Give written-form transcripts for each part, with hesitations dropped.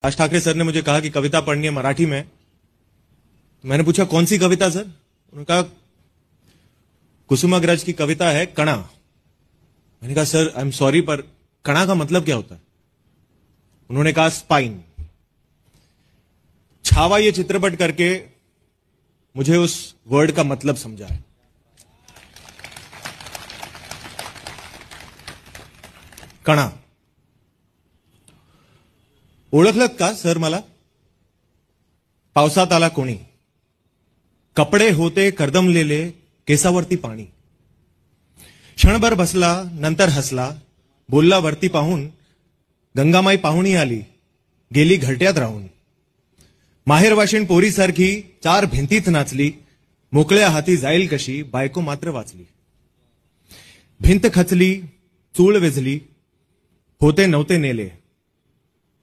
Raj Thackeray sir ने मुझे कहा कि कविता पढ़नी है मराठी में। मैंने पूछा कौन सी कविता सर? उन्होंने कहा कुसुमाग्रज की कविता है कणा। मैंने कहा सर आई एम सॉरी पर कणा का मतलब क्या होता है? उन्होंने कहा स्पाइन। छावा ये चित्रपट करके मुझे उस वर्ड का मतलब समझा है। कणा ओळखलं का सर मला? पावसात आला कोणी, कपडे होते कर्दमलेले, केसावरती पाणी, क्षणभर बसला नंतर हसला, बोलला वरती पाहून, गंगामाई पाहुणी आली, गेली घरट्यात राहून, माहेरवाशीण पोरीसारखी चार भिंतीत नाचली, मोकळ्या हाती जाईल कशी, बायको मात्र वाचली, भिंत खचली, चूळ वेझली, होते नव्हते नेले,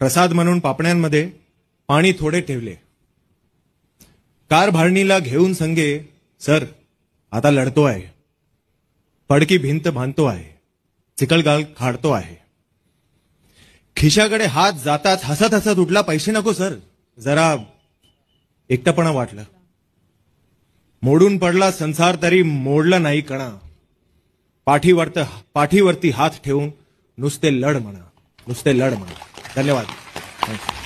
प्रसाद म्हणून पापण्यांमध्ये पाणी थोडे ठेवले, कार भाळणीला घेऊन संगे, सर आता लढतो आहे, पडकी भिंत बांधतो आहे, चिकलगाल खाडतो आहे, खिशाकडे हात जाताच हसत हसत उठला, पैसे नको सर, जरा एकटापणा वाटला, मोडून पडला संसार तरी मोडला नाही कणा, पाठीवरती हात ठेवून नुसते लढ म्हणा, नुसते लढ म्हणा. धन्यवाद. थँक्यू.